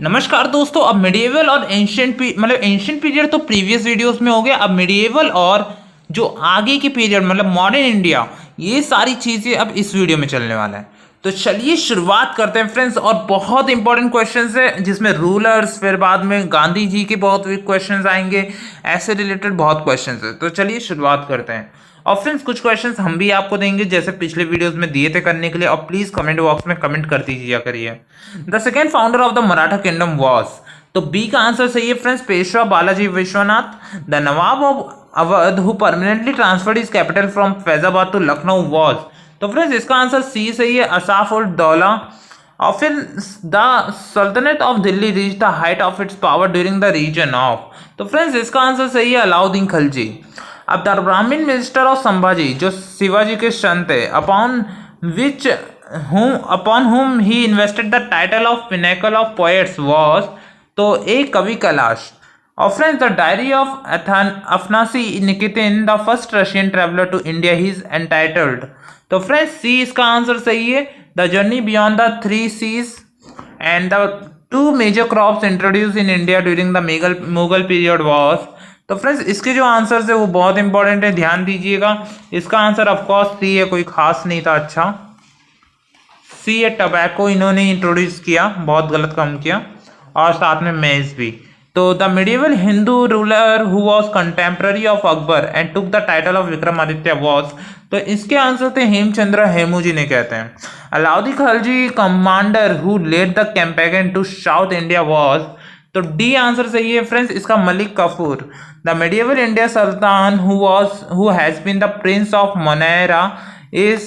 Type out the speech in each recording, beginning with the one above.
नमस्कार दोस्तों। अब मिडिएवल और एंशियंट मतलब एंशियंट पीरियड तो प्रीवियस वीडियोस में हो गया। अब मिडिएवल और जो आगे की पीरियड मतलब मॉडर्न इंडिया, ये सारी चीज़ें अब इस वीडियो में चलने वाला है। तो चलिए शुरुआत करते हैं फ्रेंड्स। और बहुत इंपॉर्टेंट क्वेश्चंस है जिसमें रूलर्स, फिर बाद में गांधी जी के बहुत क्वेश्चंस आएंगे, ऐसे रिलेटेड बहुत क्वेश्चंस है। तो चलिए शुरुआत करते हैं। और फ्रेंड्स कुछ क्वेश्चंस हम भी आपको देंगे जैसे पिछले वीडियोस में दिए थे करने के लिए, और प्लीज कमेंट बॉक्स में कमेंट कर दीजिए करिए। The second founder of the Maratha kingdom was, तो बी का आंसर सही है friends, Peshwa Balaji Vishwanath. The nawab of Awadh who permanently transferred his capital from Faizabad to Lucknow was, तो फ्रेंड्स इसका आंसर सी सही है, असाफ उल दौला। और फिर the sultanate of Delhi reach the height of its power during the reign of, तो फ्रेंड्स इसका आंसर सही है, अलाउद्दीन खिलजी। अब द ब्राह्मण मिनिस्टर ऑफ संभाजी, जो शिवाजी के संत है, upon whom he invested the title of pinnacle of poets was, तो ए कवि कैलाश। और friends the diary of Afanasy Nikitin, the first Russian traveller to India, he is entitled, तो फ्रेंड्स सी इसका answer सही है, the journey beyond the three seas. And the two major crops introduce in India during the Mughal period was, तो friends इसके जो answers है वो बहुत इंपॉर्टेंट है, ध्यान दीजिएगा। इसका आंसर ऑफकोर्स सी है, कोई खास नहीं था। अच्छा सी है, टबैको इन्होंने इंट्रोड्यूस किया, बहुत गलत काम किया, और साथ में मेज भी। तो the medieval Hindu ruler who was contemporary of Akbar and took the title of Vikramaditya was, तो इसके आंसर थे हेमचंद्र हेमू जी ने कहते हैं। Alauddin Khilji commander who led the campaign to south India was, तो डी आंसर सही है फ्रेंड्स इसका, Malik Kafur. The medieval India sultan who has been the prince of moneyers is,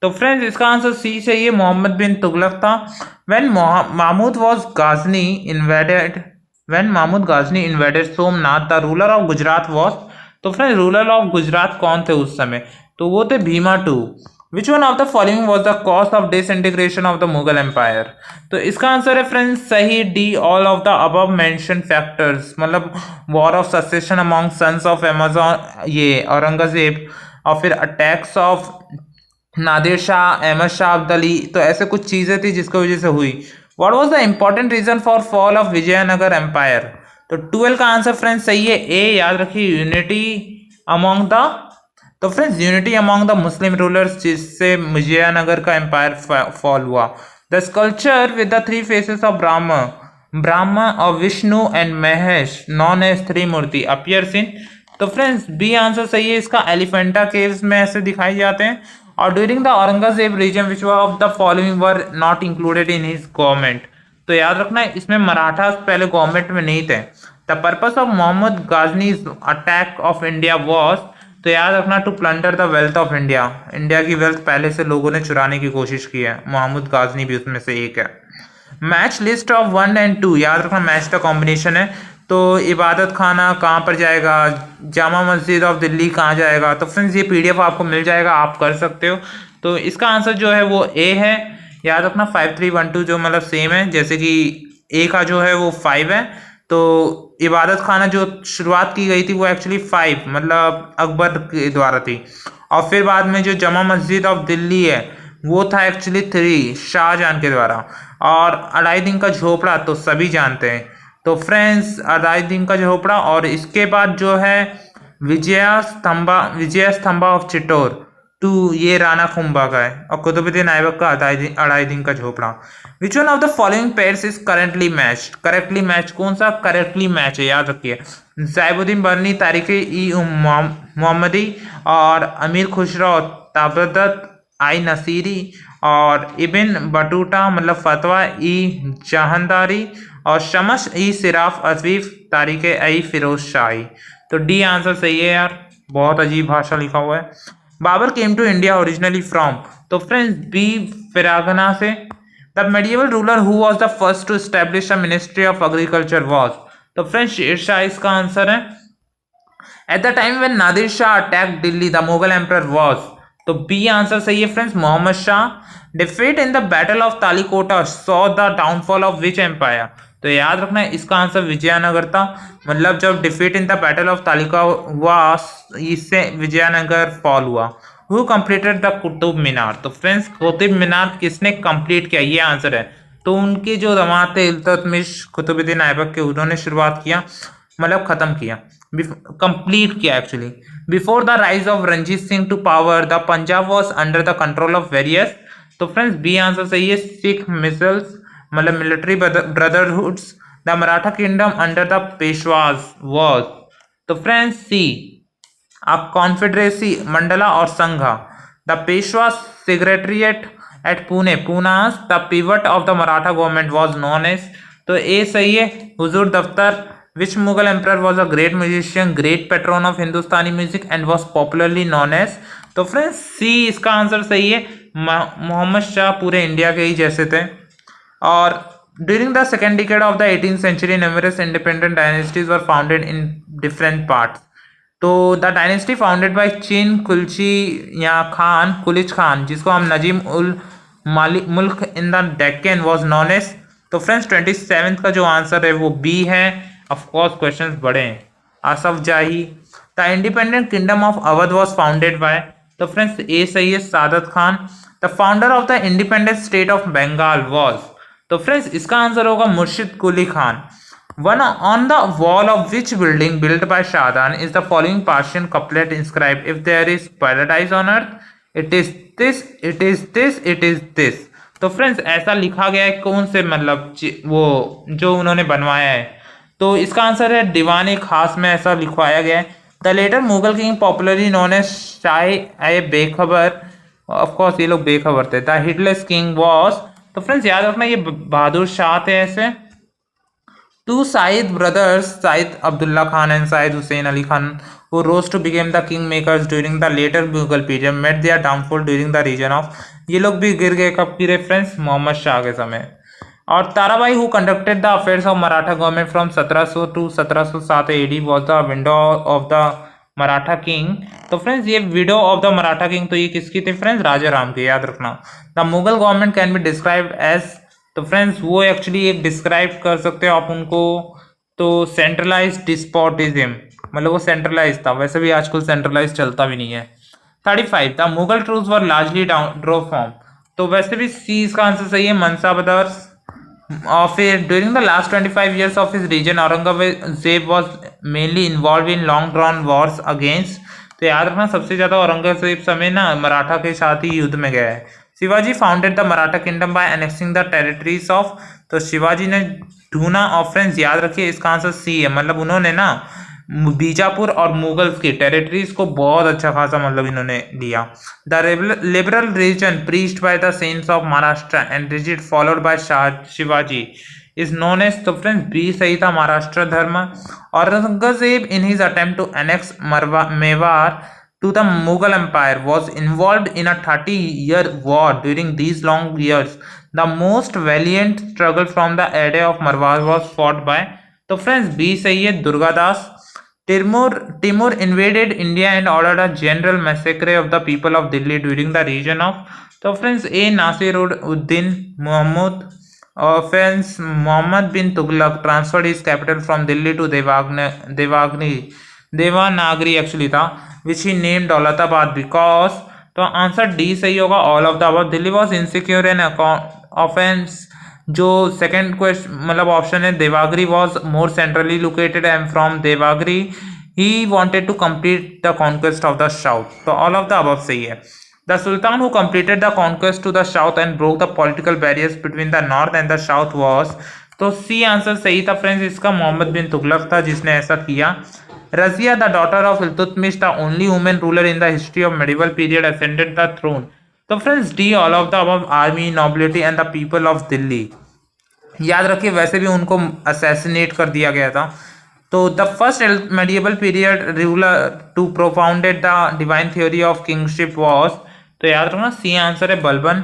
तो फ्रेंड्स इसका आंसर सी सही है, मोहम्मद बिन तुगलक था। When Mahmud Ghazni invaded Somnath, the ruler of Gujarat was, तो फ्रेंड्स रूलर ऑफ गुजरात कौन थे उस समय, तो वो थे Bhima to. Which one of the following was the cause of disintegration of the Mughal empire, तो इसका आंसर है फ्रेंड्स सही, D all of the above mention factors, मतलब war of succession among sons of Amazon, ये औरंगजेब, और फिर अटैक्स ऑफ नादिर शाह, अहमद शाह अब्दाली, तो ऐसे कुछ चीज़ें थी जिसकी वजह से हुई। What was the important reason for fall of Vijayanagara empire, तो 12 का आंसर फ्रेंड्स सही है, ए याद रखिए, यूनिटी अमॉन्ग द, तो friends unity among the Muslim rulers, जिससे विजयनगर का एम्पायर फॉल हुआ। The sculpture with the three faces of Brahma और Vishnu and Mahesh known as three murti appears in, तो फ्रेंड्स बी आंसर सही है इसका, एलिफेंटा केव्स में ऐसे दिखाई जाते हैं। और during the Aurangzeb reign which of the following were not included in his government, तो याद रखना है इसमें मराठा पहले गवर्नमेंट में नहीं थे। The purpose of Mohammad Ghazni attack of India was, तो याद रखना to plunder the wealth of India, India की वेल्थ पहले से लोगों ने चुराने की कोशिश की है, मोहम्मद गाजनी भी उसमें से एक है। मैच लिस्ट ऑफ 1 एंड 2, याद रखना मैच का कॉम्बिनेशन है, तो इबादत खाना कहाँ पर जाएगा, जामा मस्जिद ऑफ दिल्ली कहाँ जाएगा, तो फ्रेंड्स ये पीडीएफ आपको मिल जाएगा, आप कर सकते हो। तो इसका आंसर जो है वो ए है, याद रखना 5 3 1 2 जो मतलब सेम है, जैसे कि ए का जो है वो 5 है, तो इबादत खाना जो शुरुआत की गई थी वो एक्चुअली 5 मतलब अकबर के द्वारा थी, और फिर बाद में जो जमा मस्जिद ऑफ दिल्ली है वो था एक्चुअली 3 शाहजहां के द्वारा, और अढ़ाई दिन का झोपड़ा तो सभी जानते हैं। तो फ्रेंड्स अढ़ाई दिन का झोपड़ा, और इसके बाद जो है विजय स्तंभा ऑफ चित्तौर टू, ये राणा कुंभा का है, और कुतुबुद्दीन ऐबक का Adhai Din Ka Jhonpra. Which one of the following pairs is currently match, correctly match कौन सा करेक्टली मैच है, याद रखिए, ज़ैबुद्दीन बरनी तारिक ई मोहम्मदी और अमीर खुसरो ताबदत आई नसीरी और इबिन बटूटा मतलब फतवा ई जहानदारी और शमस ई सिराफ अजीफ तारिक आई फिरोज शाही, तो डी आंसर सही है यार, बहुत अजीब भाषा लिखा हुआ है। Babur came to India originally from, तो फ्रेंड्स बी फिरागना से। The medieval ruler who was the first to establish a ministry of agriculture was, तो फ्रेंड्स शेर शाह इसका आंसर है। At the time when Nadir Shah attacked Delhi the Mughal emperor was, तो B answer सही है friends, Mohammad Shah. Defeat in the battle of Talikota saw the downfall of which empire, तो याद रखना है इसका आंसर विजयनगर था, मतलब जब defeat in the battle of तालिका हुआ इससे विजयनगर फॉल हुआ। Who completed the Qutub Minar, तो फ्रेंड्स कुतुब मीनार किसने कंप्लीट किया, ये आंसर है, तो उनके जो दामाद थे इल्तुतमिश कुतुबुद्दीन ऐबक के, उन्होंने शुरुआत किया, मतलब खत्म किया, कंप्लीट किया actually. Before the rise of Ranjit Singh to power the Punjab was under the control of various. तो फ्रेंड्स बी आंसर सही है, सिख मिसल्स मतलब military brotherhoods. The Maratha kingdom under the Peshwas was. तो फ्रेंड्स सी अब कॉन्फेडरेसी मंडला और sangha. The Peshwa secretariat at Pune पूनास the pivot of the Maratha government was known as. तो A सही है, Huzur Daftar. Which Mughal emperor was a great musician, great patron of Hindustani music and was popularly known as. तो friends C इसका answer सही है, मोहम्मद शाह पूरे इंडिया के ही जैसे थे। और during the second decade of the 18th century numerous independent dynasties were founded in different parts। तो the dynasty founded by Chin Qulich या खान कुलिच खान, जिसको हम Nizam ul Mulk in the Deccan was known as. तो फ्रेंड्स 27th का जो आंसर है वो बी है। ऑफकोर्स क्वेश्चन बड़े हैं। Asaf Jahi. The independent kingdom of Awadh was founded by. तो फ्रेंड्स ए सही है, Saadat Khan. The founder of the independent state of Bengal was. तो फ्रेंड्स इसका आंसर होगा Murshid Quli Khan. One on the wall of which building built by Shahjahan is the following Persian couplet inscribed: If there is paradise on earth, it is this, it is this, it is this। तो friends ऐसा लिखा गया है कौन से मतलब वो जो उन्होंने बनवाया है। तो इसका आंसर है दीवान खास में ऐसा लिखवाया गया है। The later Mughal king popularly known as Shah e Bekhabar. Of course ये लोग बेखबर थे। The heedless king was. तो फ्रेंड्स याद रखना ये बहादुर शाह थे ऐसे। Two Said brothers, Said Abdullah Khan and Said Hussein Ali Khan, who rose to become the kingmakers during the later Mughal period, met their downfall during the region of। ये लोग भी गिर गए कब गिरे फ्रेंड्स? मोहम्मद शाह के समय। और Tarabai who conducted the affairs of Maratha government from 1700 to 1707 AD was the widow of the Maratha king. तो फ्रेंड्स ये window of the Maratha king तो ये किसकी थी फ्रेंड्स? राजा राम की, याद रखना। The Mughal government can be describe as. तो फ्रेंड्स वो एक्चुअली एक डिस्क्राइब कर सकते हो आप उनको, तो सेंट्रलाइज डिस्पोटिज्म, मतलब वो सेंट्रलाइज था। वैसे भी आजकल सेंट्रलाइज चलता भी नहीं है। 35 the Mughal troops were largely draw from. तो वैसे भी सी इसका आंसर सही है, मनसा ब्रदर्स। फिर during the last 25 years of his reign Aurangzeb was mainly involve in long drawn wars against. तो याद रखना सबसे ज्यादा औरंगजेब समय ना मराठा के साथ ही युद्ध में गया है। Shivaji founded the Maratha kingdom by annexing the territories of. तो शिवाजी ने ढूंढा। और फ्रेंड्स याद रखिए इसका आंसर सी है, मतलब उन्होंने ना बीजापुर और मुगल्स की टेरिटरीज को बहुत अच्छा खासा मतलब इन्होंने लिया। The liberal religion preached by the saints of Maharashtra and rigid followed by Shivaji is known as. तो फ्रेंड्स बी सही था, Maharashtra Dharma. Aurangzeb in his attempt to annex Mewar to the Mughal Empire was involved in a 30-year war. During these long years, the most valiant struggle from the area of Marwar was fought by। तो friends B सही है, Durgadas. Timur invaded India and ordered a general massacre of the people of Delhi during the region of। तो friends A Nasiruddin Mahmud. और friends Mohammad bin Tughlaq transferred his capital from Delhi to Devagiri actually था, which he name Daulatabad because. तो answer D सही होगा, all of the above. Delhi was insecure and offence. जो second question मतलब option है, Devagiri was more centrally located and from Devagiri he wanted to complete the conquest of the south. तो all of the above सही है। The sultan who completed the conquest to the south and broke the political barriers between the north and the south was. तो C answer सही था friends इसका, मोहम्मद बिन तुगलक था जिसने ऐसा किया। Razia, the daughter of Iltutmish, the only woman ruler in the history of medieval period, ascended the throne। तो friends D all of the above, army, nobility and the people of Delhi. याद रखिए वैसे भी उनको असैसिनेट कर दिया गया था। तो the first medieval period ruler to propounded the divine theory of kingship was. तो याद रखना सी आंसर है, बलबन।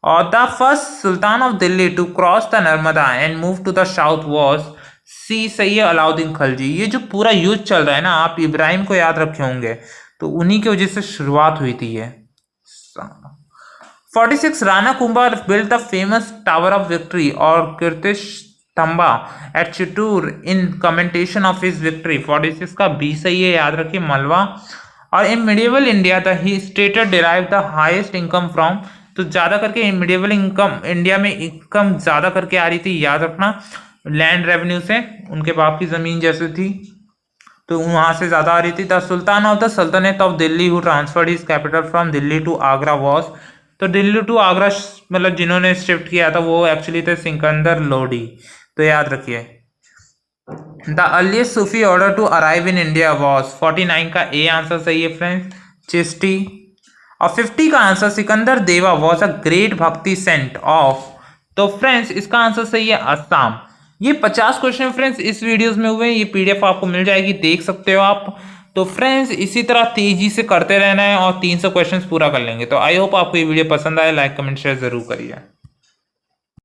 और the first sultan of Delhi to cross the Narmada and move to the south was. C सही है, अलाउद्दीन खलजी। ये जो पूरा युद्ध चल रहा है ना, आप इब्राहिम को याद रखे होंगे, तो उन्हीं की वजह से शुरुआत हुई थी ये। 46 Rana Kumbha built the famous tower of victory और Kirti Stambha at Chittor in commemoration of his victory. 46 का बी सही है, याद रखिए, मलवा। और in medieval India the he state derived the highest income from. तो ज़्यादा करके मिडिवल इनकम इंडिया में इनकम ज़्यादा करके आ रही थी, याद रखना, लैंड रेवेन्यू से, उनके बाप की ज़मीन जैसे थी तो वहाँ से ज़्यादा आ रही थी। The sultan of the sultanate of Delhi who transferred his capital from Delhi to Agra was, तो दिल्ली टू आगरा मतलब जिन्होंने शिफ्ट किया था वो एक्चुअली थे सिकंदर लोडी, तो याद रखिए। The earliest Sufi order to arrive in India was, 49 का ए आंसर सही है फ्रेंड्स, चिश्ती। और 50 का आंसर सिकंदर देवा वॉज अ ग्रेट भक्ति सेंट ऑफ, तो फ्रेंड्स इसका आंसर सही है असम। ये 50 क्वेश्चन फ्रेंड्स इस वीडियोस में हुए, ये पीडीएफ आपको मिल जाएगी, देख सकते हो आप। तो फ्रेंड्स इसी तरह तेजी से करते रहना है और 300 क्वेश्चंस पूरा कर लेंगे। तो आई होप आपको ये वीडियो पसंद आए, लाइक कमेंट शेयर जरूर करिए।